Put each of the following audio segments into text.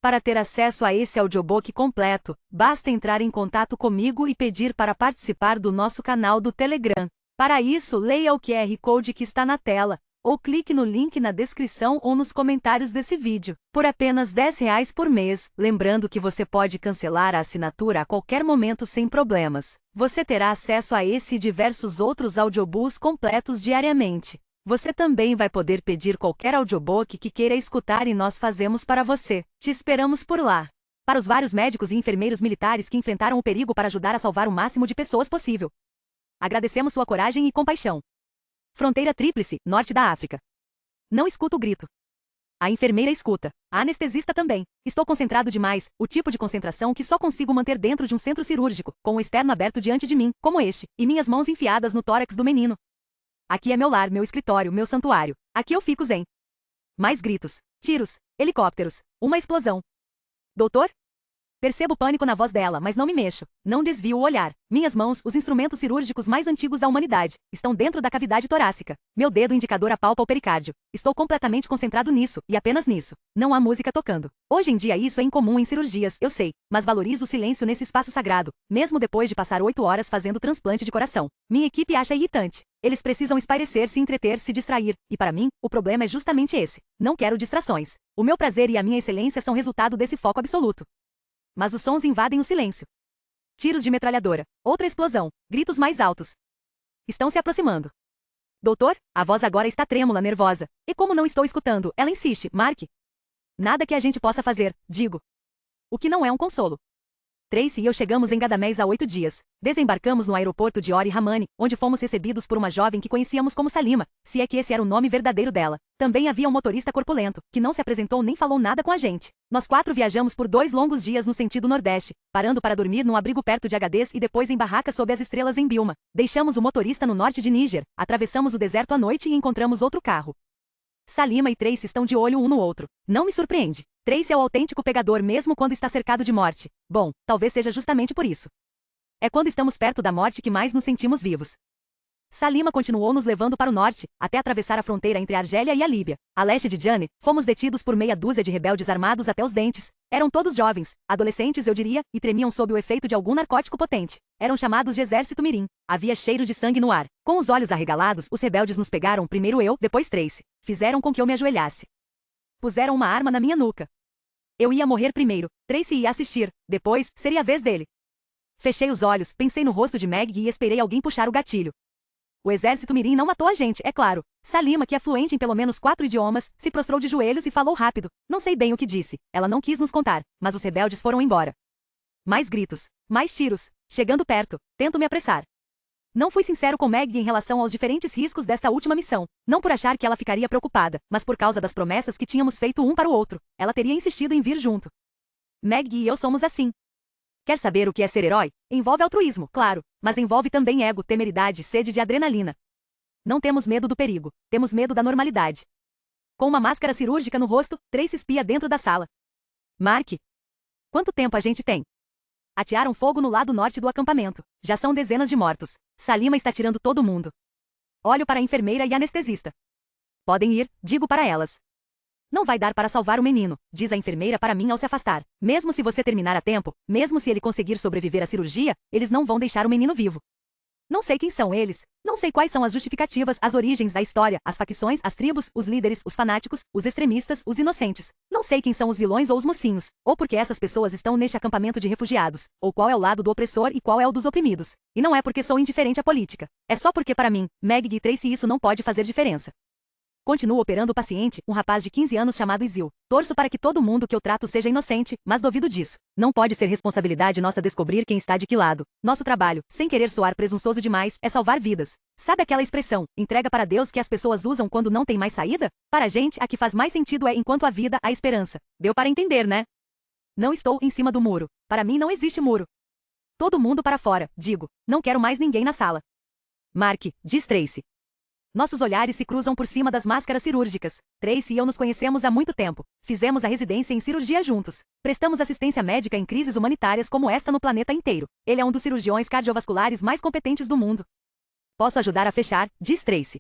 Para ter acesso a esse audiobook completo, basta entrar em contato comigo e pedir para participar do nosso canal do Telegram. Para isso, leia o QR Code que está na tela, ou clique no link na descrição ou nos comentários desse vídeo. Por apenas R$ 10 por mês, lembrando que você pode cancelar a assinatura a qualquer momento sem problemas. Você terá acesso a esse e diversos outros audiobooks completos diariamente. Você também vai poder pedir qualquer audiobook que queira escutar e nós fazemos para você. Te esperamos por lá. Para os vários médicos e enfermeiros militares que enfrentaram o perigo para ajudar a salvar o máximo de pessoas possível. Agradecemos sua coragem e compaixão. Fronteira Tríplice, Norte da África. Não escuto o grito. A enfermeira escuta. A anestesista também. Estou concentrado demais, o tipo de concentração que só consigo manter dentro de um centro cirúrgico, com o externo aberto diante de mim, como este, e minhas mãos enfiadas no tórax do menino. Aqui é meu lar, meu escritório, meu santuário. Aqui eu fico zen. Mais gritos. Tiros. Helicópteros. Uma explosão. Doutor? Percebo o pânico na voz dela, mas não me mexo. Não desvio o olhar. Minhas mãos, os instrumentos cirúrgicos mais antigos da humanidade, estão dentro da cavidade torácica. Meu dedo indicador apalpa o pericárdio. Estou completamente concentrado nisso, e apenas nisso. Não há música tocando. Hoje em dia isso é incomum em cirurgias, eu sei, mas valorizo o silêncio nesse espaço sagrado, mesmo depois de passar 8 horas fazendo transplante de coração. Minha equipe acha irritante. Eles precisam espairecer-se, entreter, se distrair, e para mim, o problema é justamente esse. Não quero distrações. O meu prazer e a minha excelência são resultado desse foco absoluto. Mas os sons invadem o silêncio. Tiros de metralhadora. Outra explosão. Gritos mais altos. Estão se aproximando. Doutor, a voz agora está trêmula, nervosa. E como não estou escutando, ela insiste, Mark. Nada que a gente possa fazer, digo. O que não é um consolo. Tracy e eu chegamos em Gadamés há 8 dias. Desembarcamos no aeroporto de Ori Ramani, onde fomos recebidos por uma jovem que conhecíamos como Salima, se é que esse era o nome verdadeiro dela. Também havia um motorista corpulento, que não se apresentou nem falou nada com a gente. Nós 4 viajamos por 2 longos dias no sentido nordeste, parando para dormir num abrigo perto de Agadez e depois em barracas sob as estrelas em Bilma. Deixamos o motorista no norte de Níger, atravessamos o deserto à noite e encontramos outro carro. Salima e Tracy estão de olho um no outro. Não me surpreende. Tracy é o autêntico pegador mesmo quando está cercado de morte. Bom, talvez seja justamente por isso. É quando estamos perto da morte que mais nos sentimos vivos. Salima continuou nos levando para o norte, até atravessar a fronteira entre a Argélia e a Líbia. A leste de Djane, fomos detidos por meia dúzia de rebeldes armados até os dentes. Eram todos jovens, adolescentes eu diria, e tremiam sob o efeito de algum narcótico potente. Eram chamados de Exército Mirim. Havia cheiro de sangue no ar. Com os olhos arregalados, os rebeldes nos pegaram, primeiro eu, depois Tracy. Fizeram com que eu me ajoelhasse. Puseram uma arma na minha nuca. Eu ia morrer primeiro, Tracy ia assistir, depois, seria a vez dele. Fechei os olhos, pensei no rosto de Meg e esperei alguém puxar o gatilho. O exército mirim não matou a gente, é claro. Salima, que é fluente em pelo menos 4 idiomas, se prostrou de joelhos e falou rápido. Não sei bem o que disse. Ela não quis nos contar, mas os rebeldes foram embora. Mais gritos. Mais tiros. Chegando perto. Tento me apressar. Não fui sincero com Meg em relação aos diferentes riscos desta última missão. Não por achar que ela ficaria preocupada, mas por causa das promessas que tínhamos feito um para o outro. Ela teria insistido em vir junto. Meg e eu somos assim. Quer saber o que é ser herói? Envolve altruísmo, claro, mas envolve também ego, temeridade, sede de adrenalina. Não temos medo do perigo, temos medo da normalidade. Com uma máscara cirúrgica no rosto, Tracy espia dentro da sala. Mark, quanto tempo a gente tem? Atearam fogo no lado norte do acampamento. Já são dezenas de mortos. Salima está tirando todo mundo. Olho para a enfermeira e a anestesista. Podem ir, digo para elas. Não vai dar para salvar o menino, diz a enfermeira para mim ao se afastar. Mesmo se você terminar a tempo, mesmo se ele conseguir sobreviver à cirurgia, eles não vão deixar o menino vivo. Não sei quem são eles, não sei quais são as justificativas, as origens da história, as facções, as tribos, os líderes, os fanáticos, os extremistas, os inocentes. Não sei quem são os vilões ou os mocinhos, ou porque essas pessoas estão neste acampamento de refugiados, ou qual é o lado do opressor e qual é o dos oprimidos. E não é porque sou indiferente à política. É só porque para mim, Meg e Tracy isso não pode fazer diferença. Continuo operando o paciente, um rapaz de 15 anos chamado Isil. Torço para que todo mundo que eu trato seja inocente, mas duvido disso. Não pode ser responsabilidade nossa descobrir quem está de que lado. Nosso trabalho, sem querer soar presunçoso demais, é salvar vidas. Sabe aquela expressão, entrega para Deus que as pessoas usam quando não tem mais saída? Para a gente, a que faz mais sentido é enquanto há vida, há esperança. Deu para entender, né? Não estou em cima do muro. Para mim não existe muro. Todo mundo para fora, digo. Não quero mais ninguém na sala. Mark, diz Tracy. Nossos olhares se cruzam por cima das máscaras cirúrgicas. Tracy e eu nos conhecemos há muito tempo. Fizemos a residência em cirurgia juntos. Prestamos assistência médica em crises humanitárias como esta no planeta inteiro. Ele é um dos cirurgiões cardiovasculares mais competentes do mundo. Posso ajudar a fechar, diz Tracy.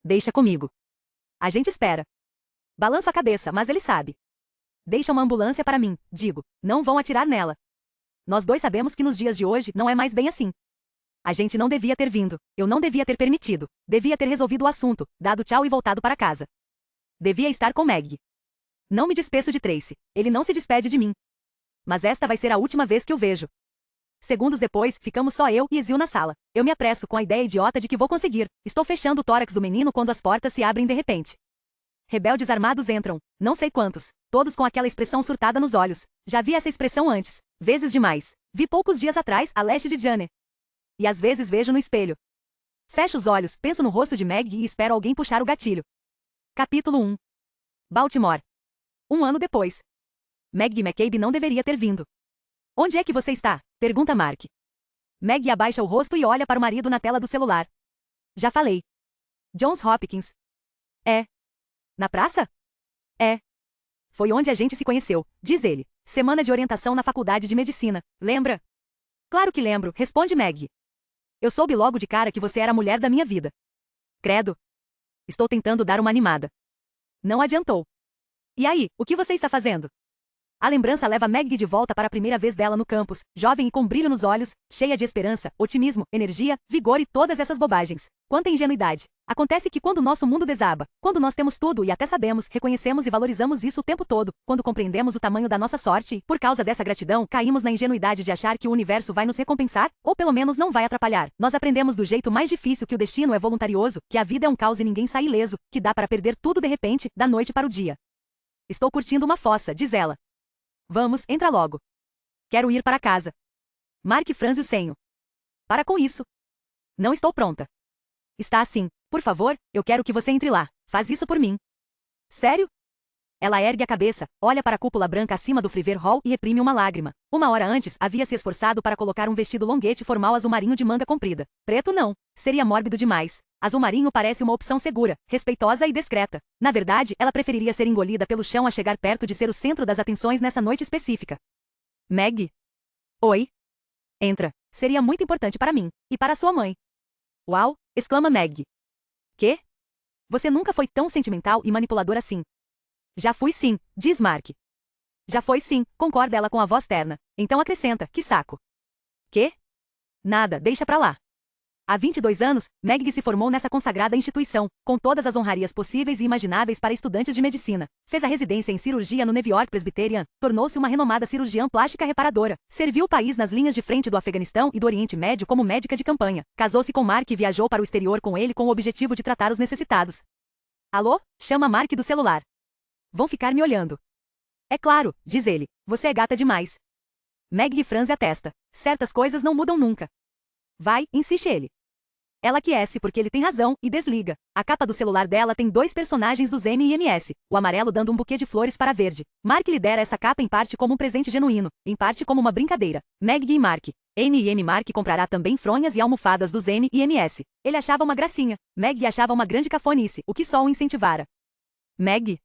Deixa comigo. A gente espera. Balanço a cabeça, mas ele sabe. Deixa uma ambulância para mim, digo. Não vão atirar nela. Nós dois sabemos que nos dias de hoje não é mais bem assim. A gente não devia ter vindo. Eu não devia ter permitido. Devia ter resolvido o assunto, dado tchau e voltado para casa. Devia estar com Meg. Não me despeço de Tracy. Ele não se despede de mim. Mas esta vai ser a última vez que o vejo. Segundos depois, ficamos só eu e Ezil na sala. Eu me apresso com a ideia idiota de que vou conseguir. Estou fechando o tórax do menino quando as portas se abrem de repente. Rebeldes armados entram. Não sei quantos. Todos com aquela expressão surtada nos olhos. Já vi essa expressão antes. Vezes demais. Vi poucos dias atrás, a leste de Jane. E às vezes vejo no espelho. Fecho os olhos, penso no rosto de Meg e espero alguém puxar o gatilho. Capítulo 1. Baltimore. 1 ano depois. Meg McCabe não deveria ter vindo. Onde é que você está? Pergunta Mark. Meg abaixa o rosto e olha para o marido na tela do celular. Já falei. Johns Hopkins. É. Na praça? É. Foi onde a gente se conheceu, diz ele. Semana de orientação na faculdade de medicina. Lembra? Claro que lembro, responde Meg. Eu soube logo de cara que você era a mulher da minha vida. Credo. Estou tentando dar uma animada. Não adiantou. E aí, o que você está fazendo? A lembrança leva Meg de volta para a primeira vez dela no campus, jovem e com brilho nos olhos, cheia de esperança, otimismo, energia, vigor e todas essas bobagens. Quanta ingenuidade. Acontece que quando nosso mundo desaba, quando nós temos tudo e até sabemos, reconhecemos e valorizamos isso o tempo todo, quando compreendemos o tamanho da nossa sorte e, por causa dessa gratidão, caímos na ingenuidade de achar que o universo vai nos recompensar, ou pelo menos não vai atrapalhar. Nós aprendemos do jeito mais difícil que o destino é voluntarioso, que a vida é um caos e ninguém sai ileso, que dá para perder tudo de repente, da noite para o dia. Estou curtindo uma fossa, diz ela. Vamos, entra logo. Quero ir para casa. Mark franze o senho. Para com isso. Não estou pronta. Está assim. Por favor, eu quero que você entre lá. Faz isso por mim. Sério? Ela ergue a cabeça, olha para a cúpula branca acima do Friver Hall e reprime uma lágrima. 1 hora antes, havia se esforçado para colocar um vestido longuete formal azul marinho de manga comprida. Preto não. Seria mórbido demais. Azul marinho parece uma opção segura, respeitosa e discreta. Na verdade, ela preferiria ser engolida pelo chão a chegar perto de ser o centro das atenções nessa noite específica. Meg? Oi? Entra. Seria muito importante para mim. E para sua mãe. Uau! Exclama Meg. Quê? Você nunca foi tão sentimental e manipulador assim. Já fui sim, diz Mark. Já foi sim, concorda ela com a voz terna. Então acrescenta, que saco. Quê? Nada, deixa pra lá. Há 22 anos, Meg se formou nessa consagrada instituição, com todas as honrarias possíveis e imagináveis para estudantes de medicina. Fez a residência em cirurgia no New York Presbyterian, tornou-se uma renomada cirurgiã plástica reparadora, serviu o país nas linhas de frente do Afeganistão e do Oriente Médio como médica de campanha, casou-se com Mark e viajou para o exterior com ele com o objetivo de tratar os necessitados. Alô? Chama Mark do celular. Vão ficar me olhando. É claro, diz ele, você é gata demais. Meg franze a testa. Certas coisas não mudam nunca. Vai, insiste ele. Ela aquece porque ele tem razão, e desliga. A capa do celular dela tem 2 personagens dos M&M's, o amarelo dando um buquê de flores para a verde. Mark lhe dera essa capa em parte como um presente genuíno, em parte como uma brincadeira. Meg e Mark. M&M Mark comprará também fronhas e almofadas dos M&M's. Ele achava uma gracinha. Meg achava uma grande cafonice, o que só o incentivara. Meg?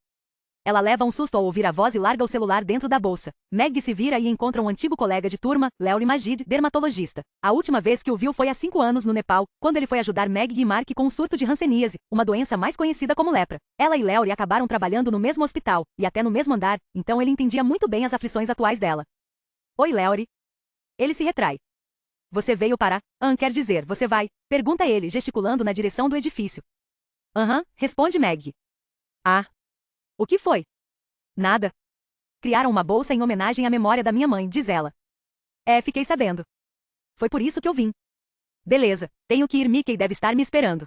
Ela leva um susto ao ouvir a voz e larga o celular dentro da bolsa. Meg se vira e encontra um antigo colega de turma, Leori Majid, dermatologista. A última vez que o viu foi há 5 anos no Nepal, quando ele foi ajudar Meg e Mark com um surto de hanseníase, uma doença mais conhecida como lepra. Ela e Leori acabaram trabalhando no mesmo hospital, e até no mesmo andar, então ele entendia muito bem as aflições atuais dela. Oi, Leori. Ele se retrai. Você veio para... quer dizer, você vai? Pergunta ele, gesticulando na direção do edifício. Responde Meg. Ah. O que foi? Nada. Criaram uma bolsa em homenagem à memória da minha mãe, diz ela. Fiquei sabendo. Foi por isso que eu vim. Beleza, tenho que ir, Mickey deve estar me esperando.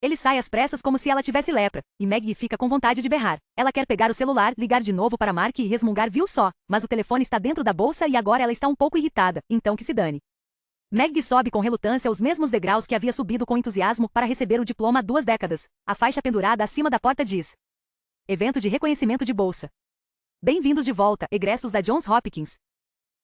Ele sai às pressas como se ela tivesse lepra, e Meg fica com vontade de berrar. Ela quer pegar o celular, ligar de novo para Mark e resmungar viu só, mas o telefone está dentro da bolsa e agora ela está um pouco irritada, então que se dane. Meg sobe com relutância os mesmos degraus que havia subido com entusiasmo para receber o diploma há 2 décadas. A faixa pendurada acima da porta diz: Evento de reconhecimento de bolsa. Bem-vindos de volta, egressos da Johns Hopkins.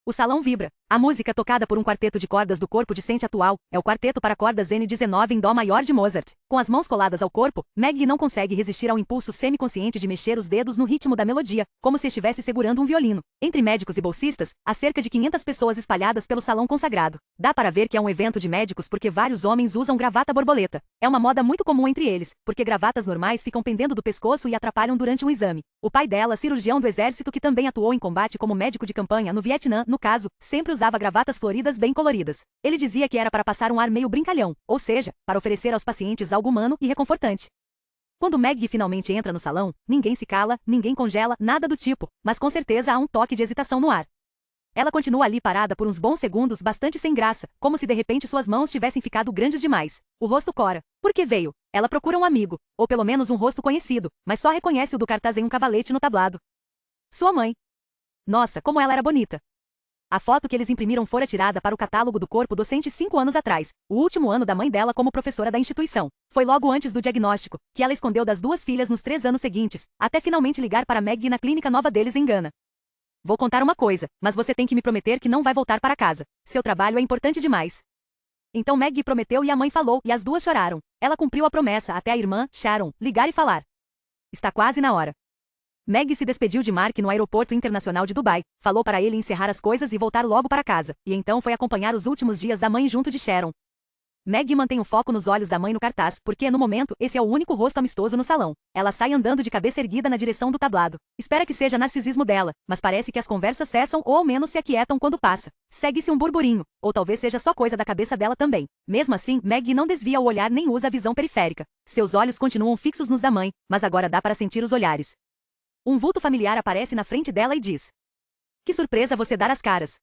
O salão vibra. A música tocada por um quarteto de cordas do corpo decente atual é o quarteto para cordas N19 em Dó maior de Mozart. Com as mãos coladas ao corpo, Maggie não consegue resistir ao impulso semiconsciente de mexer os dedos no ritmo da melodia, como se estivesse segurando um violino. Entre médicos e bolsistas, há cerca de 500 pessoas espalhadas pelo salão consagrado. Dá para ver que é um evento de médicos porque vários homens usam gravata borboleta. É uma moda muito comum entre eles, porque gravatas normais ficam pendendo do pescoço e atrapalham durante um exame. O pai dela, cirurgião do exército que também atuou em combate como médico de campanha no Vietnã, no caso, sempre usava gravatas floridas bem coloridas. Ele dizia que era para passar um ar meio brincalhão, ou seja, para oferecer aos pacientes algo humano e reconfortante. Quando Maggie finalmente entra no salão, ninguém se cala, ninguém congela, nada do tipo, mas com certeza há um toque de hesitação no ar. Ela continua ali parada por uns bons segundos, bastante sem graça, como se de repente suas mãos tivessem ficado grandes demais. O rosto cora. Por que veio? Ela procura um amigo, ou pelo menos um rosto conhecido, mas só reconhece o do cartaz em um cavalete no tablado. Sua mãe. Nossa, como ela era bonita. A foto que eles imprimiram fora tirada para o catálogo do corpo docente 5 anos atrás, o último ano da mãe dela como professora da instituição. Foi logo antes do diagnóstico, que ela escondeu das 2 filhas nos 3 anos seguintes, até finalmente ligar para Maggie na clínica nova deles em Gana. Vou contar uma coisa, mas você tem que me prometer que não vai voltar para casa. Seu trabalho é importante demais. Então Maggie prometeu e a mãe falou, e as duas choraram. Ela cumpriu a promessa até a irmã, Sharon, ligar e falar. Está quase na hora. Maggie se despediu de Mark no aeroporto internacional de Dubai, falou para ele encerrar as coisas e voltar logo para casa, e então foi acompanhar os últimos dias da mãe junto de Sharon. Maggie mantém o foco nos olhos da mãe no cartaz, porque, no momento, esse é o único rosto amistoso no salão. Ela sai andando de cabeça erguida na direção do tablado. Espera que seja narcisismo dela, mas parece que as conversas cessam ou ao menos se aquietam quando passa. Segue-se um burburinho, ou talvez seja só coisa da cabeça dela também. Mesmo assim, Maggie não desvia o olhar nem usa a visão periférica. Seus olhos continuam fixos nos da mãe, mas agora dá para sentir os olhares. Um vulto familiar aparece na frente dela e diz: que surpresa você dar as caras.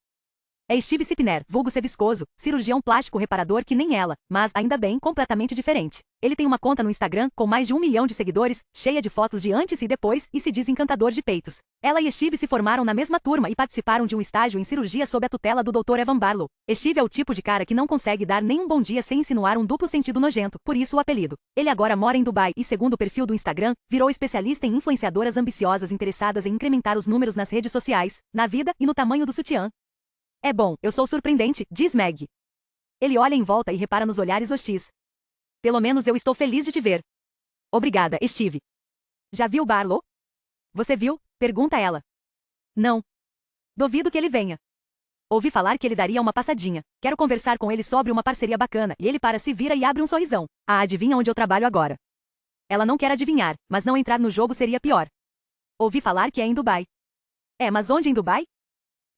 É Steve Sipner, vulgo ser viscoso, cirurgião plástico reparador que nem ela, mas, ainda bem, completamente diferente. Ele tem uma conta no Instagram com mais de 1 milhão de seguidores, cheia de fotos de antes e depois, e se diz encantador de peitos. Ela e Steve se formaram na mesma turma e participaram de um estágio em cirurgia sob a tutela do Dr. Evan Barlow. Steve é o tipo de cara que não consegue dar nem um bom dia sem insinuar um duplo sentido nojento, por isso o apelido. Ele agora mora em Dubai e, segundo o perfil do Instagram, virou especialista em influenciadoras ambiciosas interessadas em incrementar os números nas redes sociais, na vida e no tamanho do sutiã. É bom, eu sou surpreendente, diz Maggie. Ele olha em volta e repara nos olhares hostis. Pelo menos eu estou feliz de te ver. Obrigada, Steve. Já viu Barlow? Você viu? Pergunta ela. Não. Duvido que ele venha. Ouvi falar que ele daria uma passadinha. Quero conversar com ele sobre uma parceria bacana, e ele para se vira e abre um sorrisão. Ah, adivinha onde eu trabalho agora? Ela não quer adivinhar, mas não entrar no jogo seria pior. Ouvi falar que é em Dubai. É, mas onde em Dubai?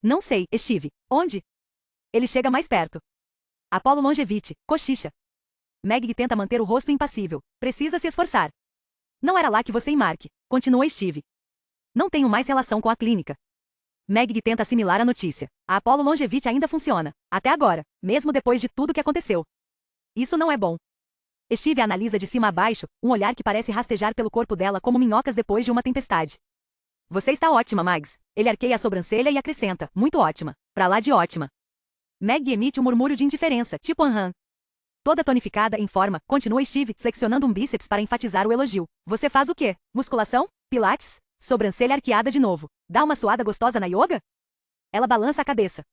Não sei, Steve. Onde? Ele chega mais perto. Apollo Longevity, cochicha. Maggie tenta manter o rosto impassível. Precisa se esforçar. Não era lá que você e Mark. Continua Steve. Não tenho mais relação com a clínica. Maggie tenta assimilar a notícia. A Apollo Longevity ainda funciona. Até agora. Mesmo depois de tudo que aconteceu. Isso não é bom. Steve a analisa de cima a baixo, um olhar que parece rastejar pelo corpo dela como minhocas depois de uma tempestade. Você está ótima, Mags. Ele arqueia a sobrancelha e acrescenta, muito ótima. Pra lá de ótima. Maggie emite um murmúrio de indiferença, tipo aham. Toda tonificada em forma, continua Steve, flexionando um bíceps para enfatizar o elogio. Você faz o quê? Musculação? Pilates? Sobrancelha arqueada de novo. Dá uma suada gostosa na yoga? Ela balança a cabeça.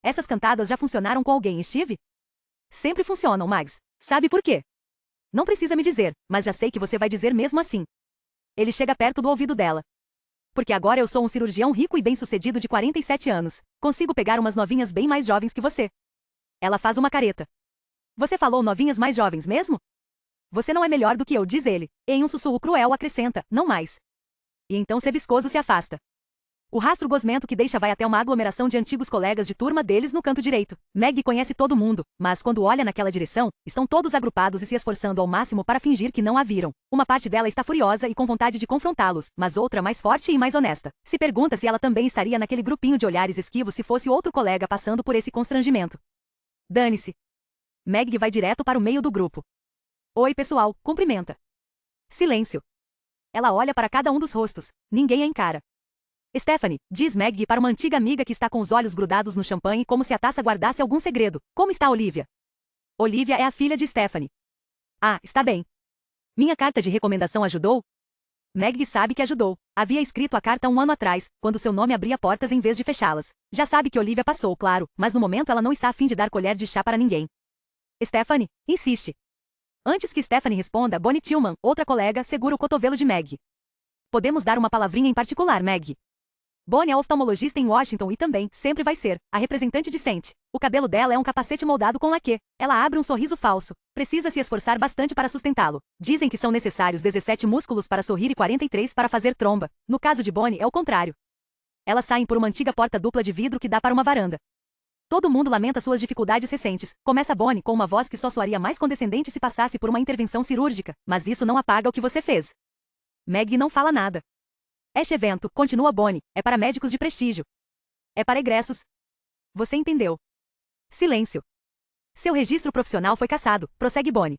Essas cantadas já funcionaram com alguém, Steve? Sempre funcionam, Mags. Sabe por quê? Não precisa me dizer, mas já sei que você vai dizer mesmo assim. Ele chega perto do ouvido dela. Porque agora eu sou um cirurgião rico e bem-sucedido de 47 anos. Consigo pegar umas novinhas bem mais jovens que você. Ela faz uma careta. Você falou novinhas mais jovens mesmo? Você não é melhor do que eu, diz ele. E em um sussurro cruel acrescenta, não mais. E então ser viscoso se afasta. O rastro gosmento que deixa vai até uma aglomeração de antigos colegas de turma deles no canto direito. Maggie conhece todo mundo, mas quando olha naquela direção, estão todos agrupados e se esforçando ao máximo para fingir que não a viram. Uma parte dela está furiosa e com vontade de confrontá-los, mas outra mais forte e mais honesta. Se pergunta se ela também estaria naquele grupinho de olhares esquivos se fosse outro colega passando por esse constrangimento. Dane-se. Maggie vai direto para o meio do grupo. Oi, pessoal, cumprimenta. Silêncio. Ela olha para cada um dos rostos. Ninguém a encara. Stephanie, diz Maggie para uma antiga amiga que está com os olhos grudados no champanhe como se a taça guardasse algum segredo. Como está Olivia? Olivia é a filha de Stephanie. Ah, está bem. Minha carta de recomendação ajudou? Meg sabe que ajudou. Havia escrito a carta 1 ano atrás, quando seu nome abria portas em vez de fechá-las. Já sabe que Olivia passou, claro, mas no momento ela não está a fim de dar colher de chá para ninguém. Stephanie, insiste. Antes que Stephanie responda, Bonnie Tillman, outra colega, segura o cotovelo de Meg. Podemos dar uma palavrinha em particular, Meg. Bonnie é oftalmologista em Washington e também, sempre vai ser, a representante de Sente. O cabelo dela é um capacete moldado com laque. Ela abre um sorriso falso. Precisa se esforçar bastante para sustentá-lo. Dizem que são necessários 17 músculos para sorrir e 43 para fazer tromba. No caso de Bonnie, é o contrário. Elas saem por uma antiga porta dupla de vidro que dá para uma varanda. Todo mundo lamenta suas dificuldades recentes. Começa Bonnie com uma voz que só soaria mais condescendente se passasse por uma intervenção cirúrgica. Mas isso não apaga o que você fez. Meg não fala nada. Este evento, continua Bonnie, é para médicos de prestígio. É para egressos. Você entendeu. Silêncio. Seu registro profissional foi cassado, prossegue Bonnie.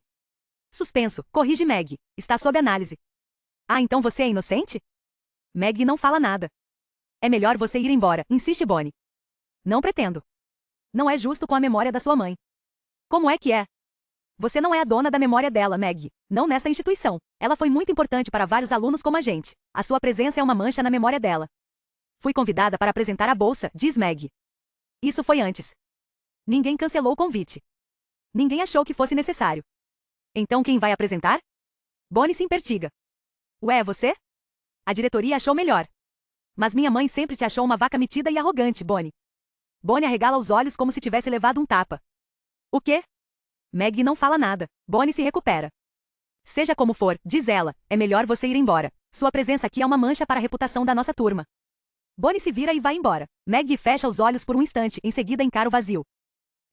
Suspenso, corrige Meg. Está sob análise. Ah, então você é inocente? Meg não fala nada. É melhor você ir embora, insiste Bonnie. Não pretendo. Não é justo com a memória da sua mãe. Como é que é? Você não é a dona da memória dela, Meg. Não nesta instituição. Ela foi muito importante para vários alunos como a gente. A sua presença é uma mancha na memória dela. Fui convidada para apresentar a bolsa, diz Meg. Isso foi antes. Ninguém cancelou o convite. Ninguém achou que fosse necessário. Então quem vai apresentar? Bonnie se impertiga. Ué, você? A diretoria achou melhor. Mas minha mãe sempre te achou uma vaca metida e arrogante, Bonnie. Bonnie arregala os olhos como se tivesse levado um tapa. O quê? Meg não fala nada. Bonnie se recupera. Seja como for, diz ela, é melhor você ir embora. Sua presença aqui é uma mancha para a reputação da nossa turma. Bonnie se vira e vai embora. Meg fecha os olhos por um instante, em seguida encara o vazio.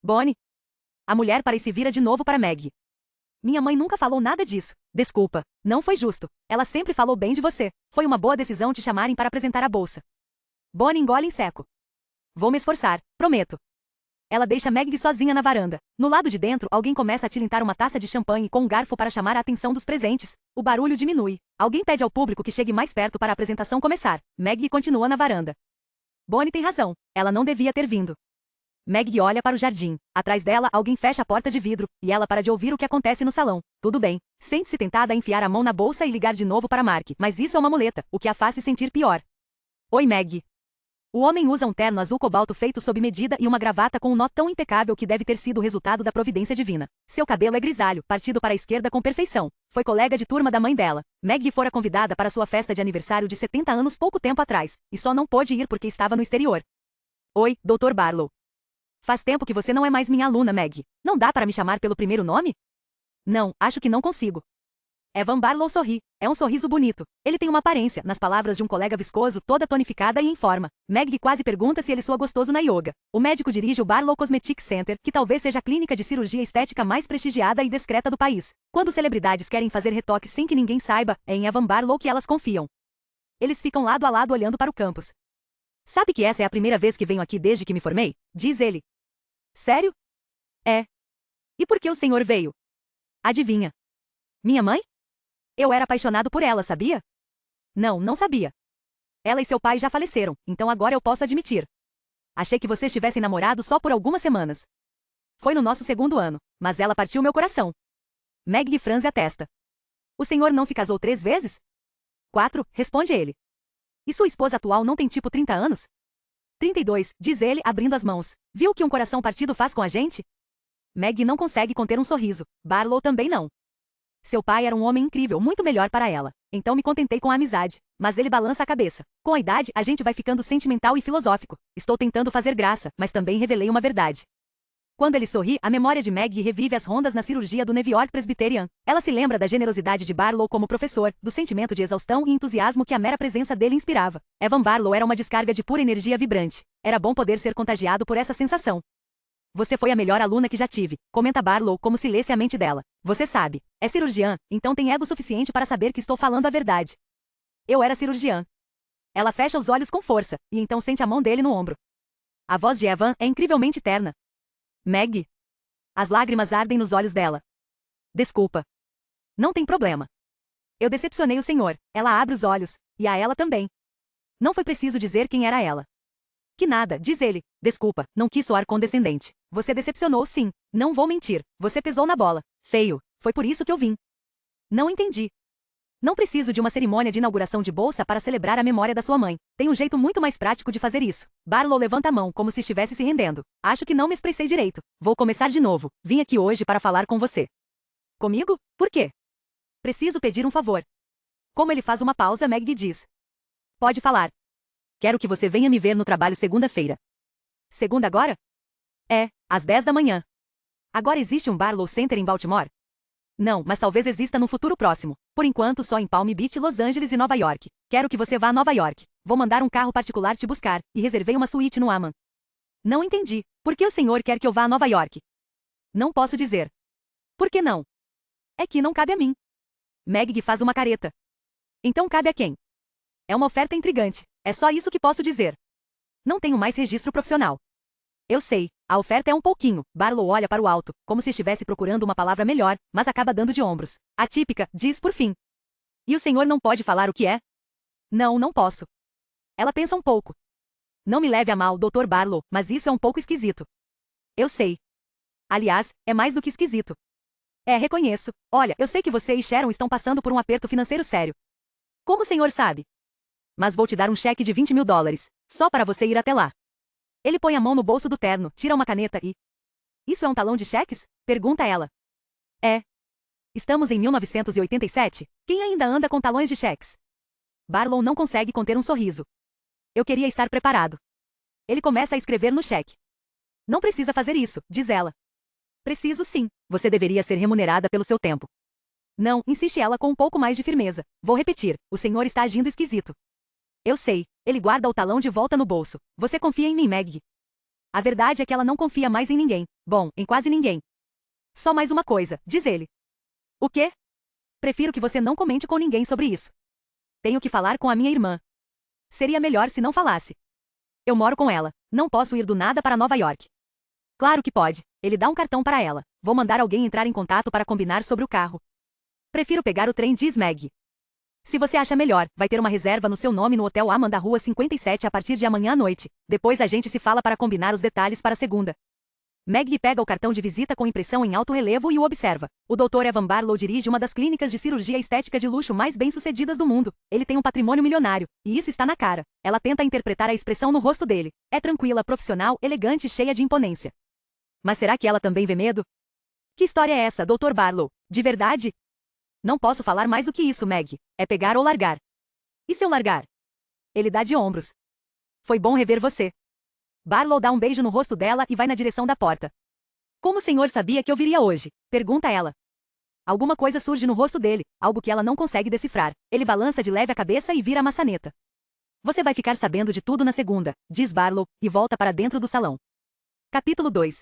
Bonnie? A mulher para e se vira de novo para Meg. Minha mãe nunca falou nada disso. Desculpa, não foi justo. Ela sempre falou bem de você. Foi uma boa decisão te chamarem para apresentar a bolsa. Bonnie engole em seco. Vou me esforçar, prometo. Ela deixa Meg sozinha na varanda. No lado de dentro, alguém começa a tilintar uma taça de champanhe com um garfo para chamar a atenção dos presentes. O barulho diminui. Alguém pede ao público que chegue mais perto para a apresentação começar. Meg continua na varanda. Bonnie tem razão. Ela não devia ter vindo. Meg olha para o jardim. Atrás dela, alguém fecha a porta de vidro, e ela para de ouvir o que acontece no salão. Tudo bem. Sente-se tentada a enfiar a mão na bolsa e ligar de novo para Mark, mas isso é uma muleta, o que a faz se sentir pior. Oi, Meg. O homem usa um terno azul cobalto feito sob medida e uma gravata com um nó tão impecável que deve ter sido o resultado da providência divina. Seu cabelo é grisalho, partido para a esquerda com perfeição. Foi colega de turma da mãe dela. Meg fora convidada para sua festa de aniversário de 70 anos pouco tempo atrás, e só não pôde ir porque estava no exterior. Oi, Dr. Barlow. Faz tempo que você não é mais minha aluna, Meg. Não dá para me chamar pelo primeiro nome? Não, acho que não consigo. Evan Barlow sorri. É um sorriso bonito. Ele tem uma aparência, nas palavras de um colega viscoso, toda tonificada e em forma. Meg quase pergunta se ele soa gostoso na yoga. O médico dirige o Barlow Cosmetic Center, que talvez seja a clínica de cirurgia estética mais prestigiada e discreta do país. Quando celebridades querem fazer retoques sem que ninguém saiba, é em Evan Barlow que elas confiam. Eles ficam lado a lado olhando para o campus. Sabe que essa é a primeira vez que venho aqui desde que me formei? Diz ele. Sério? É. E por que o senhor veio? Adivinha? Minha mãe? Eu era apaixonado por ela, sabia? Não, não sabia. Ela e seu pai já faleceram, então agora eu posso admitir. Achei que vocês tivessem namorado só por algumas semanas. Foi no nosso segundo ano, mas ela partiu meu coração. Meg franze a testa. O senhor não se casou 3 vezes? 4, responde ele. E sua esposa atual não tem tipo 30 anos? 32, diz ele, abrindo as mãos. Viu o que um coração partido faz com a gente? Meg não consegue conter um sorriso. Barlow também não. Seu pai era um homem incrível, muito melhor para ela. Então me contentei com a amizade. Mas ele balança a cabeça. Com a idade, a gente vai ficando sentimental e filosófico. Estou tentando fazer graça, mas também revelei uma verdade. Quando ele sorri, a memória de Meg revive as rondas na cirurgia do New York Presbyterian. Ela se lembra da generosidade de Barlow como professor, do sentimento de exaustão e entusiasmo que a mera presença dele inspirava. Evan Barlow era uma descarga de pura energia vibrante. Era bom poder ser contagiado por essa sensação. Você foi a melhor aluna que já tive, comenta Barlow como se lesse a mente dela. Você sabe, é cirurgiã, então tem ego suficiente para saber que estou falando a verdade. Eu era cirurgiã. Ela fecha os olhos com força, e então sente a mão dele no ombro. A voz de Evan é incrivelmente terna. Meg? As lágrimas ardem nos olhos dela. Desculpa. Não tem problema. Eu decepcionei o senhor. Ela abre os olhos, e a ela também. Não foi preciso dizer quem era ela. Que nada, diz ele. Desculpa, não quis soar condescendente. Você decepcionou sim. Não vou mentir. Você pisou na bola. Feio. Foi por isso que eu vim. Não entendi. Não preciso de uma cerimônia de inauguração de bolsa para celebrar a memória da sua mãe. Tem um jeito muito mais prático de fazer isso. Barlow levanta a mão como se estivesse se rendendo. Acho que não me expressei direito. Vou começar de novo. Vim aqui hoje para falar com você. Comigo? Por quê? Preciso pedir um favor. Como ele faz uma pausa, Meg diz. Pode falar. Quero que você venha me ver no trabalho segunda-feira. Segunda agora? É, às 10 da manhã. Agora existe um Barlow Center em Baltimore? Não, mas talvez exista no futuro próximo. Por enquanto só em Palm Beach, Los Angeles e Nova York. Quero que você vá a Nova York. Vou mandar um carro particular te buscar, e reservei uma suíte no Aman. Não entendi. Por que o senhor quer que eu vá a Nova York? Não posso dizer. Por que não? É que não cabe a mim. Meg faz uma careta. Então cabe a quem? É uma oferta intrigante. É só isso que posso dizer. Não tenho mais registro profissional. Eu sei, a oferta é um pouquinho. Barlow olha para o alto, como se estivesse procurando uma palavra melhor, mas acaba dando de ombros. Atípica, diz por fim. E o senhor não pode falar o que é? Não, não posso. Ela pensa um pouco. Não me leve a mal, Dr. Barlow, mas isso é um pouco esquisito. Eu sei. Aliás, é mais do que esquisito. É, reconheço. Olha, eu sei que você e Sharon estão passando por um aperto financeiro sério. Como o senhor sabe? Mas vou te dar um cheque de $20.000, só para você ir até lá. Ele põe a mão no bolso do terno, tira uma caneta e... Isso é um talão de cheques? Pergunta ela. É. Estamos em 1987? Quem ainda anda com talões de cheques? Barlow não consegue conter um sorriso. Eu queria estar preparado. Ele começa a escrever no cheque. Não precisa fazer isso, diz ela. Preciso sim. Você deveria ser remunerada pelo seu tempo. Não, insiste ela com um pouco mais de firmeza. Vou repetir, o senhor está agindo esquisito. Eu sei. Ele guarda o talão de volta no bolso. Você confia em mim, Meg? A verdade é que ela não confia mais em ninguém. Bom, em quase ninguém. Só mais uma coisa, diz ele. O quê? Prefiro que você não comente com ninguém sobre isso. Tenho que falar com a minha irmã. Seria melhor se não falasse. Eu moro com ela. Não posso ir do nada para Nova York. Claro que pode. Ele dá um cartão para ela. Vou mandar alguém entrar em contato para combinar sobre o carro. Prefiro pegar o trem, diz Meg. Se você acha melhor, vai ter uma reserva no seu nome no Hotel Aman da Rua 57 a partir de amanhã à noite. Depois a gente se fala para combinar os detalhes para segunda. Meg pega o cartão de visita com impressão em alto relevo e o observa. O Dr. Evan Barlow dirige uma das clínicas de cirurgia estética de luxo mais bem-sucedidas do mundo. Ele tem um patrimônio milionário, e isso está na cara. Ela tenta interpretar a expressão no rosto dele. É tranquila, profissional, elegante e cheia de imponência. Mas será que ela também vê medo? Que história é essa, Dr. Barlow? De verdade? Não posso falar mais do que isso, Meg. É pegar ou largar. E se eu largar? Ele dá de ombros. Foi bom rever você. Barlow dá um beijo no rosto dela e vai na direção da porta. Como o senhor sabia que eu viria hoje? Pergunta ela. Alguma coisa surge no rosto dele, algo que ela não consegue decifrar. Ele balança de leve a cabeça e vira a maçaneta. Você vai ficar sabendo de tudo na segunda, diz Barlow, e volta para dentro do salão. Capítulo 2.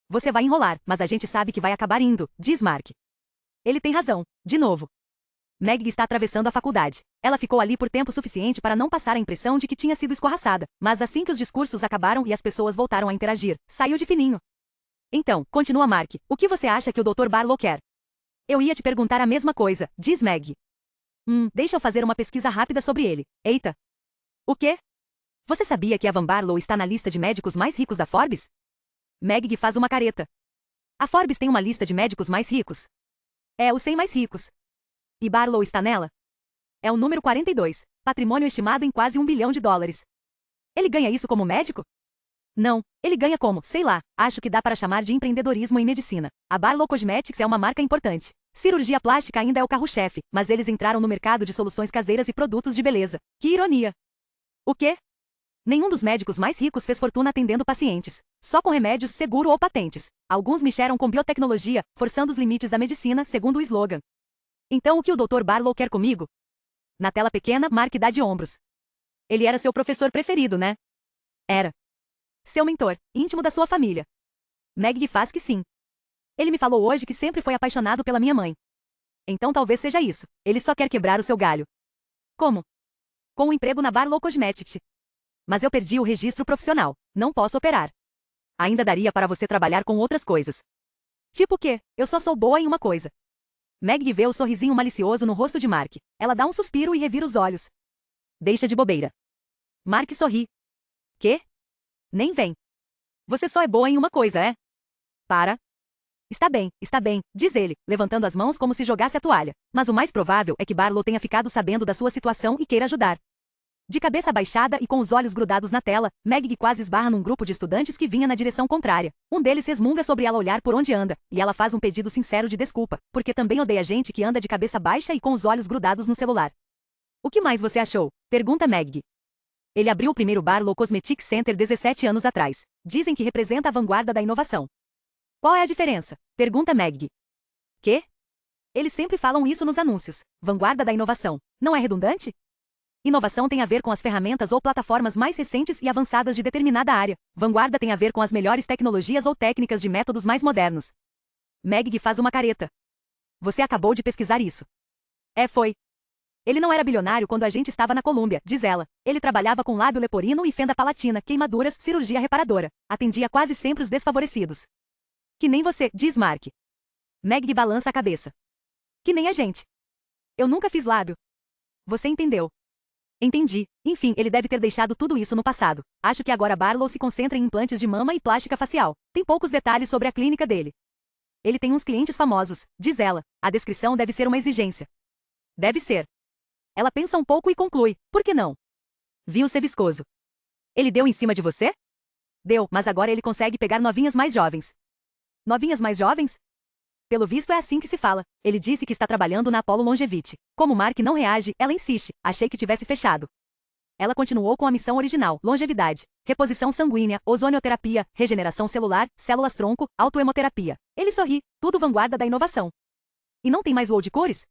Você vai enrolar, mas a gente sabe que vai acabar indo, diz Mark. Ele tem razão, de novo. Meg está atravessando a faculdade. Ela ficou ali por tempo suficiente para não passar a impressão de que tinha sido escorraçada, mas assim que os discursos acabaram e as pessoas voltaram a interagir, saiu de fininho. Então, continua Mark, o que você acha que o Dr. Barlow quer? Eu ia te perguntar a mesma coisa, diz Meg. Deixa eu fazer uma pesquisa rápida sobre ele. Eita! O quê? Você sabia que Evan Barlow está na lista de médicos mais ricos da Forbes? Meg faz uma careta. A Forbes tem uma lista de médicos mais ricos. É os 100 mais ricos. E Barlow está nela? É o número 42, patrimônio estimado em quase $1 bilhão. Ele ganha isso como médico? Não, ele ganha como, sei lá, acho que dá para chamar de empreendedorismo em medicina. A Barlow Cosmetics é uma marca importante. Cirurgia plástica ainda é o carro-chefe, mas eles entraram no mercado de soluções caseiras e produtos de beleza. Que ironia! O quê? Nenhum dos médicos mais ricos fez fortuna atendendo pacientes. Só com remédios, seguro ou patentes. Alguns mexeram com biotecnologia, forçando os limites da medicina, segundo o slogan. Então o que o Dr. Barlow quer comigo? Na tela pequena, Mark dá de ombros. Ele era seu professor preferido, né? Era. Seu mentor, íntimo da sua família. Meg faz que sim. Ele me falou hoje que sempre foi apaixonado pela minha mãe. Então talvez seja isso. Ele só quer quebrar o seu galho. Como? Com o emprego na Barlow Cosmetics. Mas eu perdi o registro profissional. Não posso operar. Ainda daria para você trabalhar com outras coisas. Tipo o quê? Eu só sou boa em uma coisa. Meg vê o sorrisinho malicioso no rosto de Mark. Ela dá um suspiro e revira os olhos. Deixa de bobeira. Mark sorri. Quê? Nem vem. Você só é boa em uma coisa, é? Para. está bem, diz ele, levantando as mãos como se jogasse a toalha. Mas o mais provável é que Barlow tenha ficado sabendo da sua situação e queira ajudar. De cabeça baixada e com os olhos grudados na tela, Meg quase esbarra num grupo de estudantes que vinha na direção contrária. Um deles resmunga sobre ela olhar por onde anda, e ela faz um pedido sincero de desculpa, porque também odeia gente que anda de cabeça baixa e com os olhos grudados no celular. O que mais você achou? Pergunta Meg. Ele abriu o primeiro Barlow Cosmetic Center 17 anos atrás. Dizem que representa a vanguarda da inovação. Qual é a diferença? Pergunta Meg. Quê? Eles sempre falam isso nos anúncios. Vanguarda da inovação. Não é redundante? Inovação tem a ver com as ferramentas ou plataformas mais recentes e avançadas de determinada área. Vanguarda tem a ver com as melhores tecnologias ou técnicas de métodos mais modernos. Meg faz uma careta. Você acabou de pesquisar isso. Foi. Ele não era bilionário quando a gente estava na Colômbia, diz ela. Ele trabalhava com lábio leporino e fenda palatina, queimaduras, cirurgia reparadora. Atendia quase sempre os desfavorecidos. Que nem você, diz Mark. Meg balança a cabeça. Que nem a gente. Eu nunca fiz lábio. Você entendeu. Entendi. Enfim, ele deve ter deixado tudo isso no passado. Acho que agora Barlow se concentra em implantes de mama e plástica facial. Tem poucos detalhes sobre a clínica dele. Ele tem uns clientes famosos, diz ela. A descrição deve ser uma exigência. Deve ser. Ela pensa um pouco e conclui. Por que não? Viu ser viscoso. Ele deu em cima de você? Deu, mas agora ele consegue pegar novinhas mais jovens. Novinhas mais jovens? Pelo visto é assim que se fala. Ele disse que está trabalhando na Apollo Longevity. Como Mark não reage, ela insiste. Achei que tivesse fechado. Ela continuou com a missão original, longevidade, reposição sanguínea, ozonioterapia, regeneração celular, células-tronco, autoemoterapia. Ele sorri, tudo vanguarda da inovação. E não tem mais o Old Cures?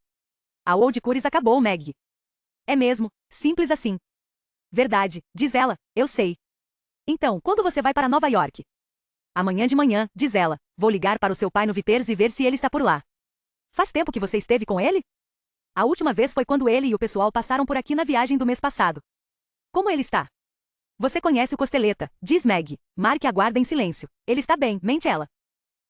A Old Cures acabou, Meg. É mesmo, simples assim. Verdade, diz ela, eu sei. Então, quando você vai para Nova York? Amanhã de manhã, diz ela, vou ligar para o seu pai no Vipers e ver se ele está por lá. Faz tempo que você esteve com ele? A última vez foi quando ele e o pessoal passaram por aqui na viagem do mês passado. Como ele está? Você conhece o Costeleta, diz Meg. Mark aguarda em silêncio. Ele está bem, mente ela.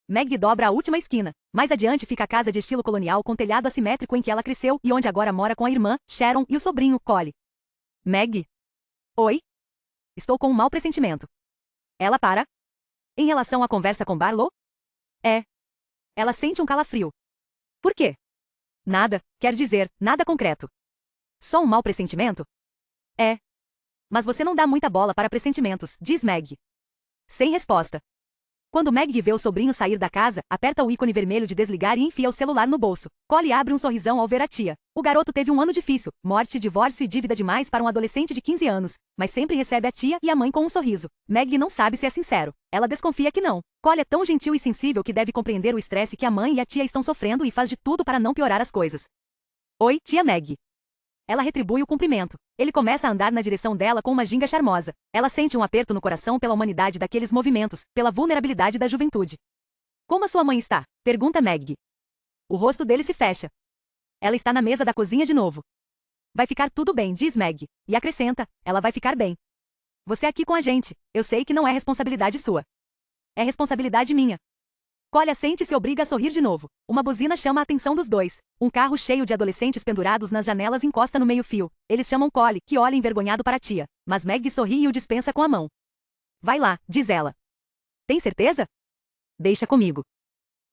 Meg dobra a última esquina. Mais adiante fica a casa de estilo colonial com telhado assimétrico em que ela cresceu e onde agora mora com a irmã, Sharon, e o sobrinho, Collie. Meg? Oi? Estou com um mau pressentimento. Ela para. Em relação à conversa com Barlow? Ela sente um calafrio. Por quê? Nada, quer dizer, nada concreto. Só um mau pressentimento? Mas você não dá muita bola para pressentimentos, diz Meg. Sem resposta. Quando Meg vê o sobrinho sair da casa, aperta o ícone vermelho de desligar e enfia o celular no bolso. Collie abre um sorrisão ao ver a tia. O garoto teve um ano difícil, morte, divórcio e dívida demais para um adolescente de 15 anos, mas sempre recebe a tia e a mãe com um sorriso. Meg não sabe se é sincero. Ela desconfia que não. Collie é tão gentil e sensível que deve compreender o estresse que a mãe e a tia estão sofrendo e faz de tudo para não piorar as coisas. Oi, tia Meg. Ela retribui o cumprimento. Ele começa a andar na direção dela com uma ginga charmosa. Ela sente um aperto no coração pela humanidade daqueles movimentos, pela vulnerabilidade da juventude. Como a sua mãe está? Pergunta Meg. O rosto dele se fecha. Ela está na mesa da cozinha de novo. Vai ficar tudo bem, diz Meg. E acrescenta, ela vai ficar bem. Você aqui com a gente. Eu sei que não é responsabilidade sua. É responsabilidade minha. Collie assente e se obriga a sorrir de novo. Uma buzina chama a atenção dos dois. Um carro cheio de adolescentes pendurados nas janelas encosta no meio-fio. Eles chamam Collie, que olha envergonhado para a tia. Mas Meg sorri e o dispensa com a mão. Vai lá, diz ela. Tem certeza? Deixa comigo.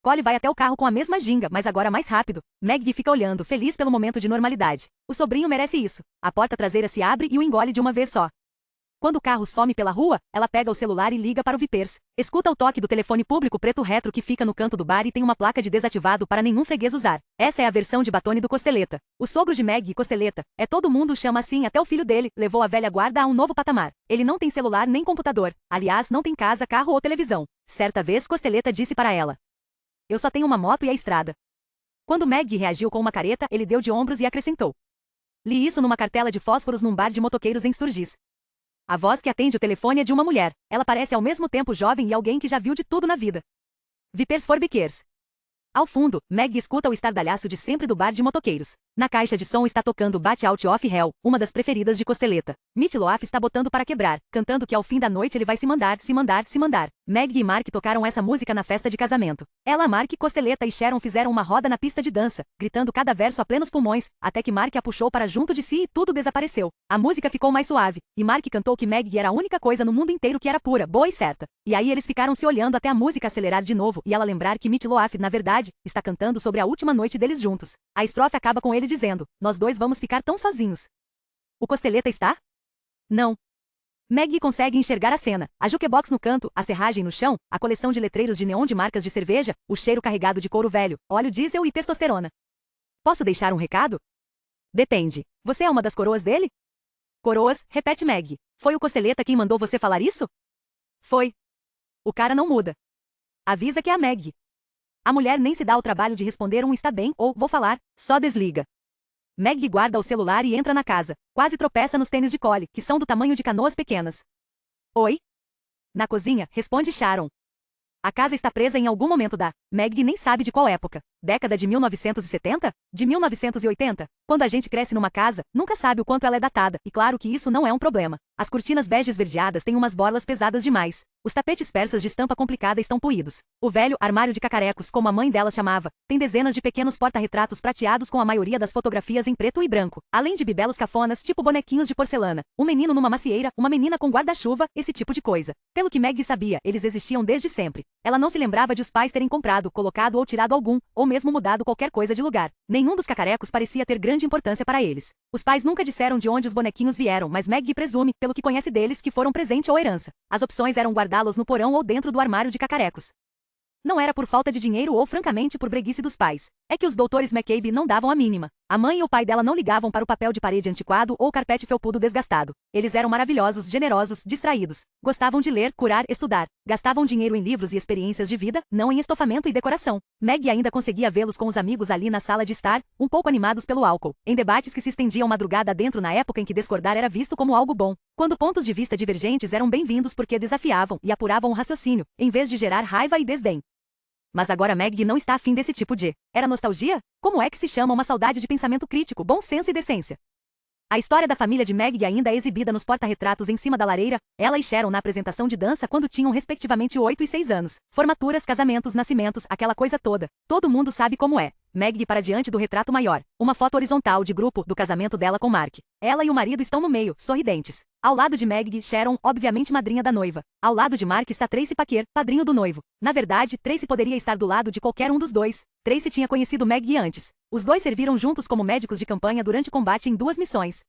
Collie vai até o carro com a mesma ginga, mas agora mais rápido. Meg fica olhando, feliz pelo momento de normalidade. O sobrinho merece isso. A porta traseira se abre e o engole de uma vez só. Quando o carro some pela rua, ela pega o celular e liga para o Vipers. Escuta o toque do telefone público preto retro que fica no canto do bar e tem uma placa de desativado para nenhum freguês usar. Essa é a versão de Batone do Costeleta. O sogro de Meg, Costeleta, todo mundo o chama assim, até o filho dele, levou a velha guarda a um novo patamar. Ele não tem celular nem computador. Aliás, não tem casa, carro ou televisão. Certa vez Costeleta disse para ela: eu só tenho uma moto e a estrada. Quando Meg reagiu com uma careta, ele deu de ombros e acrescentou: li isso numa cartela de fósforos num bar de motoqueiros em Sturgis. A voz que atende o telefone é de uma mulher. Ela parece ao mesmo tempo jovem e alguém que já viu de tudo na vida. Vipers for Biquers. Ao fundo, Meg escuta o estardalhaço de sempre do bar de motoqueiros. Na caixa de som está tocando Bat Out of Hell, uma das preferidas de Costeleta. Meatloaf está botando para quebrar, cantando que ao fim da noite ele vai se mandar, se mandar, se mandar. Meg e Mark tocaram essa música na festa de casamento. Ela, Mark, Costeleta e Sharon fizeram uma roda na pista de dança, gritando cada verso a plenos pulmões, até que Mark a puxou para junto de si e tudo desapareceu. A música ficou mais suave, e Mark cantou que Meg era a única coisa no mundo inteiro que era pura, boa e certa. E aí eles ficaram se olhando até a música acelerar de novo e ela lembrar que Meatloaf, na verdade, está cantando sobre a última noite deles juntos. A estrofe acaba com ele dizendo: nós dois vamos ficar tão sozinhos. O Costeleta está? Não. Meg consegue enxergar a cena, a jukebox no canto, a serragem no chão, a coleção de letreiros de neon de marcas de cerveja, o cheiro carregado de couro velho, óleo diesel e testosterona. Posso deixar um recado? Depende. Você é uma das coroas dele? Coroas, repete Meg. Foi o Costeleta quem mandou você falar isso? Foi. O cara não muda. Avisa que é a Meg. A mulher nem se dá ao trabalho de responder um está bem ou vou falar, só desliga. Meg guarda o celular e entra na casa. Quase tropeça nos tênis de cole, que são do tamanho de canoas pequenas. Oi? Na cozinha, responde Sharon. A casa está presa em algum momento da... Meg nem sabe de qual época. Década de 1970? De 1980? Quando a gente cresce numa casa, nunca sabe o quanto ela é datada, e claro que isso não é um problema. As cortinas bege esverdeadas têm umas borlas pesadas demais. Os tapetes persas de estampa complicada estão puídos. O velho armário de cacarecos, como a mãe delas chamava, tem dezenas de pequenos porta-retratos prateados com a maioria das fotografias em preto e branco, além de bibelos cafonas tipo bonequinhos de porcelana, um menino numa macieira, uma menina com guarda-chuva, esse tipo de coisa. Pelo que Meg sabia, eles existiam desde sempre. Ela não se lembrava de os pais terem comprado, colocado ou tirado algum, ou mesmo mudado qualquer coisa de lugar. Nenhum dos cacarecos parecia ter grande importância para eles. Os pais nunca disseram de onde os bonequinhos vieram, mas Meg presume, pelo que conhece deles, que foram presente ou herança. As opções eram guardá-los no porão ou dentro do armário de cacarecos. Não era por falta de dinheiro ou francamente por breguice dos pais. É que os doutores McCabe não davam a mínima. A mãe e o pai dela não ligavam para o papel de parede antiquado ou carpete felpudo desgastado. Eles eram maravilhosos, generosos, distraídos. Gostavam de ler, curar, estudar. Gastavam dinheiro em livros e experiências de vida, não em estofamento e decoração. Meg ainda conseguia vê-los com os amigos ali na sala de estar, um pouco animados pelo álcool, em debates que se estendiam madrugada adentro na época em que discordar era visto como algo bom. Quando pontos de vista divergentes eram bem-vindos porque desafiavam e apuravam o raciocínio, em vez de gerar raiva e desdém. Mas agora Meg não está afim desse tipo de... Era nostalgia? Como é que se chama uma saudade de pensamento crítico, bom senso e decência? A história da família de Meg ainda é exibida nos porta-retratos em cima da lareira, ela e Sharon na apresentação de dança quando tinham respectivamente 8 e 6 anos. Formaturas, casamentos, nascimentos, aquela coisa toda. Todo mundo sabe como é. Meg para diante do retrato maior. Uma foto horizontal de grupo do casamento dela com Mark. Ela e o marido estão no meio, sorridentes. Ao lado de Meg, Sharon, obviamente madrinha da noiva. Ao lado de Mark está Tracy Paquer, padrinho do noivo. Na verdade, Tracy poderia estar do lado de qualquer um dos dois. Tracy tinha conhecido Meg antes. Os dois serviram juntos como médicos de campanha durante o combate em 2 missões.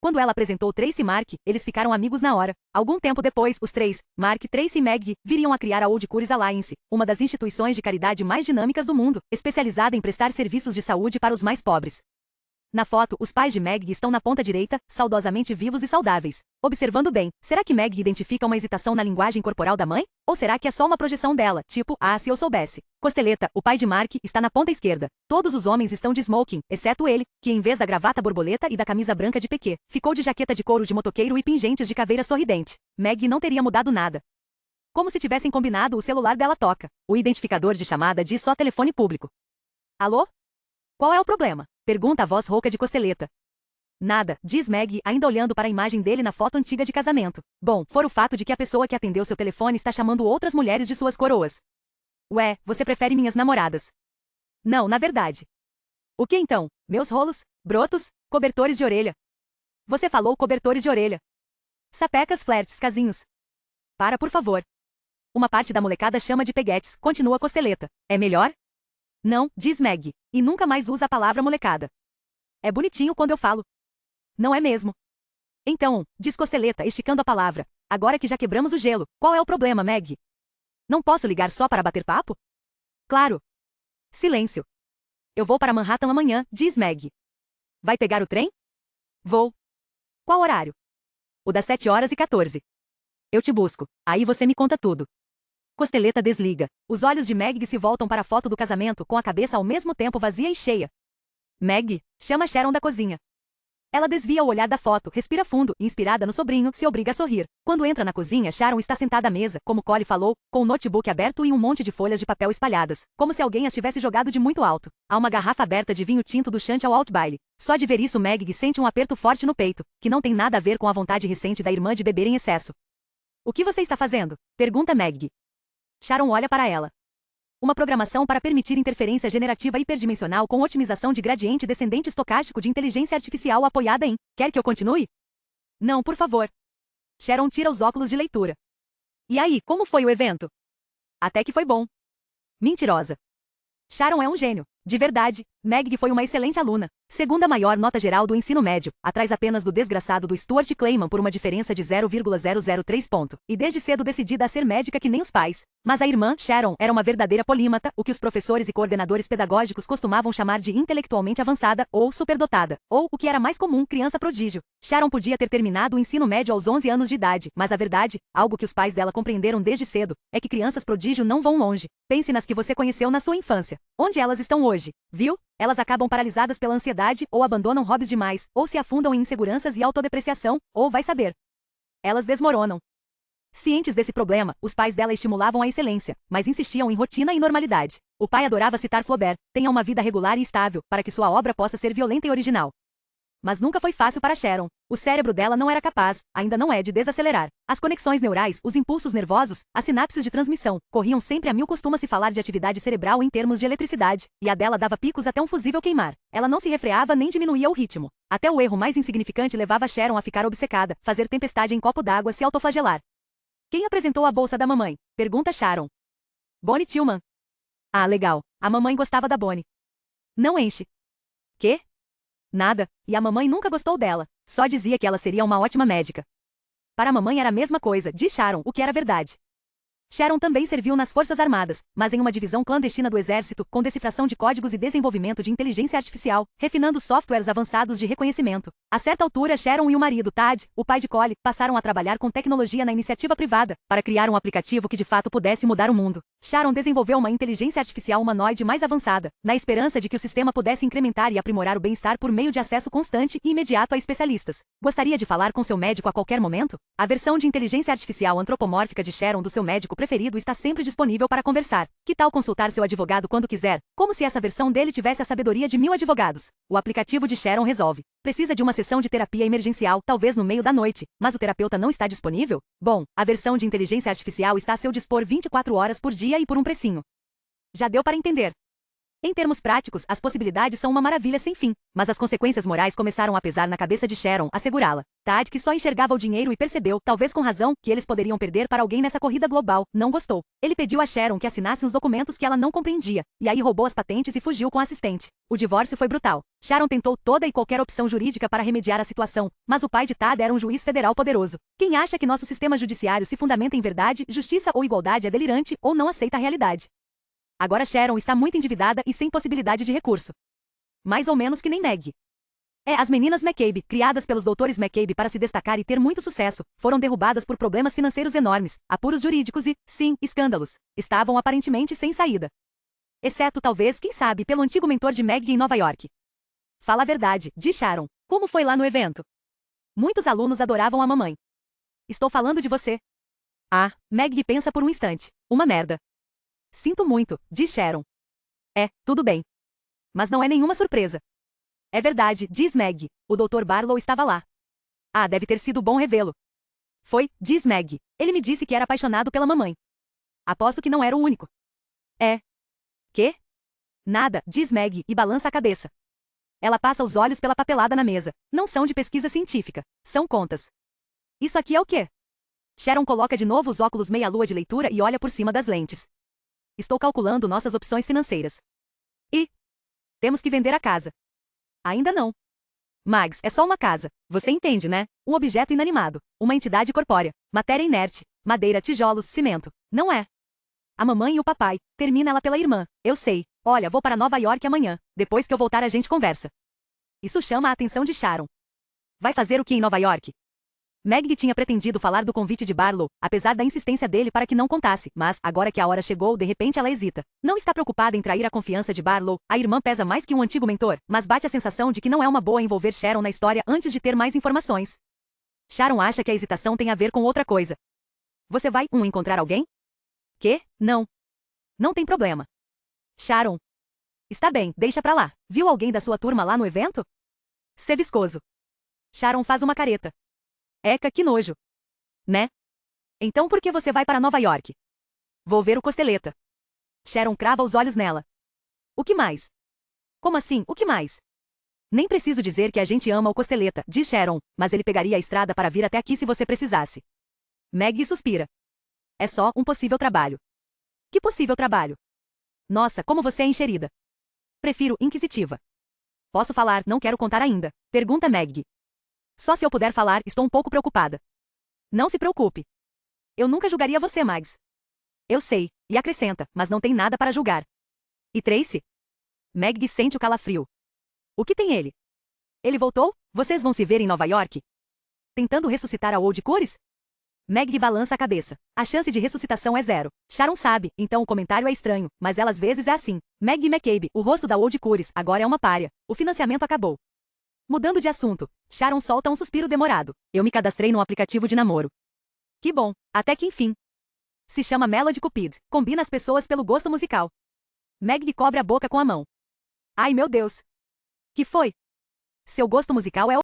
Quando ela apresentou Tracy e Mark, eles ficaram amigos na hora. Algum tempo depois, os três, Mark, Tracy e Meg, viriam a criar a Old Cures Alliance, uma das instituições de caridade mais dinâmicas do mundo, especializada em prestar serviços de saúde para os mais pobres. Na foto, os pais de Meg estão na ponta direita, saudosamente vivos e saudáveis. Observando bem, será que Meg identifica uma hesitação na linguagem corporal da mãe? Ou será que é só uma projeção dela, tipo, ah, se eu soubesse? Costeleta, o pai de Mark, está na ponta esquerda. Todos os homens estão de smoking, exceto ele, que em vez da gravata borboleta e da camisa branca de piquê, ficou de jaqueta de couro de motoqueiro e pingentes de caveira sorridente. Meg não teria mudado nada. Como se tivessem combinado, o celular dela toca. O identificador de chamada diz só telefone público. Alô? Qual é o problema? Pergunta a voz rouca de Costeleta. Nada, diz Meg, ainda olhando para a imagem dele na foto antiga de casamento. Bom, for o fato de que a pessoa que atendeu seu telefone está chamando outras mulheres de suas coroas. Ué, você prefere minhas namoradas? Não, na verdade. O que então? Meus rolos? Brotos? Cobertores de orelha? Você falou cobertores de orelha. Sapecas, flertes, casinhos. Para, por favor. Uma parte da molecada chama de peguetes, continua Costeleta. É melhor? Não, diz Meg, e nunca mais usa a palavra molecada. É bonitinho quando eu falo. Não é mesmo? Então, diz Costeleta, esticando a palavra. Agora que já quebramos o gelo, qual é o problema, Meg? Não posso ligar só para bater papo? Claro. Silêncio. Eu vou para Manhattan amanhã, diz Meg. Vai pegar o trem? Vou. Qual horário? O das 7h14. Eu te busco, aí você me conta tudo. Costeleta desliga. Os olhos de Meg se voltam para a foto do casamento com a cabeça ao mesmo tempo vazia e cheia. Meg, chama Sharon da cozinha. Ela desvia o olhar da foto, respira fundo e, inspirada no sobrinho, se obriga a sorrir. Quando entra na cozinha, Sharon está sentada à mesa, como Collie falou, com o notebook aberto e um monte de folhas de papel espalhadas, como se alguém as tivesse jogado de muito alto. Há uma garrafa aberta de vinho tinto do Chantal Alt Bailey. Só de ver isso Meg sente um aperto forte no peito, que não tem nada a ver com a vontade recente da irmã de beber em excesso. O que você está fazendo? Pergunta Meg. Sharon olha para ela. Uma programação para permitir interferência generativa hiperdimensional com otimização de gradiente descendente estocástico de inteligência artificial apoiada em... Quer que eu continue? Não, por favor. Sharon tira os óculos de leitura. E aí, como foi o evento? Até que foi bom. Mentirosa. Sharon é um gênio. De verdade, Meg foi uma excelente aluna. Segunda maior nota geral do ensino médio, atrás apenas do desgraçado do Stuart Clayman por uma diferença de 0,003 ponto. E desde cedo decidida a ser médica que nem os pais. Mas a irmã, Sharon, era uma verdadeira polímata, o que os professores e coordenadores pedagógicos costumavam chamar de intelectualmente avançada ou superdotada, ou, o que era mais comum, criança prodígio. Sharon podia ter terminado o ensino médio aos 11 anos de idade, mas a verdade, algo que os pais dela compreenderam desde cedo, é que crianças prodígio não vão longe. Pense nas que você conheceu na sua infância. Onde elas estão hoje? Viu? Elas acabam paralisadas pela ansiedade, ou abandonam hobbies demais, ou se afundam em inseguranças e autodepreciação, ou vai saber. Elas desmoronam. Cientes desse problema, os pais dela estimulavam a excelência, mas insistiam em rotina e normalidade. O pai adorava citar Flaubert: tenha uma vida regular e estável, para que sua obra possa ser violenta e original. Mas nunca foi fácil para Sharon. O cérebro dela não era capaz, ainda não é, de desacelerar. As conexões neurais, os impulsos nervosos, as sinapses de transmissão, corriam sempre a mil. Costuma-se falar de atividade cerebral em termos de eletricidade, e a dela dava picos até um fusível queimar. Ela não se refreava nem diminuía o ritmo. Até o erro mais insignificante levava Sharon a ficar obcecada, fazer tempestade em copo d'água, se autoflagelar. Quem apresentou a bolsa da mamãe? Pergunta Sharon. Bonnie Tillman. Ah, legal. A mamãe gostava da Bonnie. Não enche. Quê? Nada, e a mamãe nunca gostou dela. Só dizia que ela seria uma ótima médica. Para a mamãe era a mesma coisa, diz Sharon, o que era verdade. Sharon também serviu nas Forças Armadas, mas em uma divisão clandestina do Exército, com decifração de códigos e desenvolvimento de inteligência artificial, refinando softwares avançados de reconhecimento. A certa altura, Sharon e o marido, Tad, o pai de Collie, passaram a trabalhar com tecnologia na iniciativa privada, para criar um aplicativo que de fato pudesse mudar o mundo. Sharon desenvolveu uma inteligência artificial humanoide mais avançada, na esperança de que o sistema pudesse incrementar e aprimorar o bem-estar por meio de acesso constante e imediato a especialistas. Gostaria de falar com seu médico a qualquer momento? A versão de inteligência artificial antropomórfica de Sharon do seu médico preferido está sempre disponível para conversar. Que tal consultar seu advogado quando quiser? Como se essa versão dele tivesse a sabedoria de 1000 advogados. O aplicativo de Sharon resolve. Precisa de uma sessão de terapia emergencial, talvez no meio da noite, mas o terapeuta não está disponível? Bom, a versão de inteligência artificial está a seu dispor 24 horas por dia e por um precinho. Já deu para entender. Em termos práticos, as possibilidades são uma maravilha sem fim, mas as consequências morais começaram a pesar na cabeça de Sharon, assegurá-la. Tad, que só enxergava o dinheiro e percebeu, talvez com razão, que eles poderiam perder para alguém nessa corrida global, não gostou. Ele pediu a Sharon que assinasse uns documentos que ela não compreendia, e aí roubou as patentes e fugiu com a assistente. O divórcio foi brutal. Sharon tentou toda e qualquer opção jurídica para remediar a situação, mas o pai de Tad era um juiz federal poderoso. Quem acha que nosso sistema judiciário se fundamenta em verdade, justiça ou igualdade é delirante ou não aceita a realidade. Agora Sharon está muito endividada e sem possibilidade de recurso. Mais ou menos que nem Meg. As meninas McCabe, criadas pelos doutores McCabe para se destacar e ter muito sucesso, foram derrubadas por problemas financeiros enormes, apuros jurídicos e, sim, escândalos. Estavam aparentemente sem saída. Exceto talvez, quem sabe, pelo antigo mentor de Meg em Nova York. Fala a verdade, diz Sharon. Como foi lá no evento? Muitos alunos adoravam a mamãe. Estou falando de você. Ah, Meg pensa por um instante. Uma merda. Sinto muito, diz Sharon. Tudo bem. Mas não é nenhuma surpresa. É verdade, diz Meg. O Dr. Barlow estava lá. Ah, deve ter sido bom revê-lo. Foi, diz Meg. Ele me disse que era apaixonado pela mamãe. Aposto que não era o único. Quê? Nada, diz Meg e balança a cabeça. Ela passa os olhos pela papelada na mesa. Não são de pesquisa científica. São contas. Isso aqui é o quê? Sharon coloca de novo os óculos meia-lua de leitura e olha por cima das lentes. Estou calculando nossas opções financeiras. E temos que vender a casa. Ainda não. Mags, é só uma casa. Você entende, né? Um objeto inanimado. Uma entidade corpórea. Matéria inerte. Madeira, tijolos, cimento. Não é. A mamãe e o papai. Termina ela pela irmã. Eu sei. Olha, vou para Nova York amanhã. Depois que eu voltar a gente conversa. Isso chama a atenção de Sharon. Vai fazer o que em Nova York? Meg tinha pretendido falar do convite de Barlow, apesar da insistência dele para que não contasse, mas, agora que a hora chegou, de repente ela hesita. Não está preocupada em trair a confiança de Barlow, a irmã pesa mais que um antigo mentor, mas bate a sensação de que não é uma boa envolver Sharon na história antes de ter mais informações. Sharon acha que a hesitação tem a ver com outra coisa. Você vai, encontrar alguém? Quê? Não. Não tem problema. Sharon. Está bem, deixa pra lá. Viu alguém da sua turma lá no evento? Ser viscoso. Sharon faz uma careta. Eca, que nojo. Né? Então por que você vai para Nova York? Vou ver o Costeleta. Sharon crava os olhos nela. O que mais? Como assim, o que mais? Nem preciso dizer que a gente ama o Costeleta, diz Sharon, mas ele pegaria a estrada para vir até aqui se você precisasse. Meg suspira. É só um possível trabalho. Que possível trabalho? Nossa, como você é enxerida. Prefiro inquisitiva. Posso falar, não quero contar ainda. Pergunta Meg. Só se eu puder falar, estou um pouco preocupada. Não se preocupe. Eu nunca julgaria você, Mags. Eu sei, e acrescenta, mas não tem nada para julgar. E Tracy? Meg sente o calafrio. O que tem ele? Ele voltou? Vocês vão se ver em Nova York? Tentando ressuscitar a Old Cures? Meg balança a cabeça. A chance de ressuscitação é 0. Sharon sabe, então o comentário é estranho, mas ela às vezes é assim. Meg McCabe, o rosto da Old Cures, agora é uma pária. O financiamento acabou. Mudando de assunto, Sharon solta um suspiro demorado. Eu me cadastrei num aplicativo de namoro. Que bom, até que enfim. Se chama Melody Cupid, combina as pessoas pelo gosto musical. Meg cobre a boca com a mão. Ai meu Deus. Que foi? Seu gosto musical é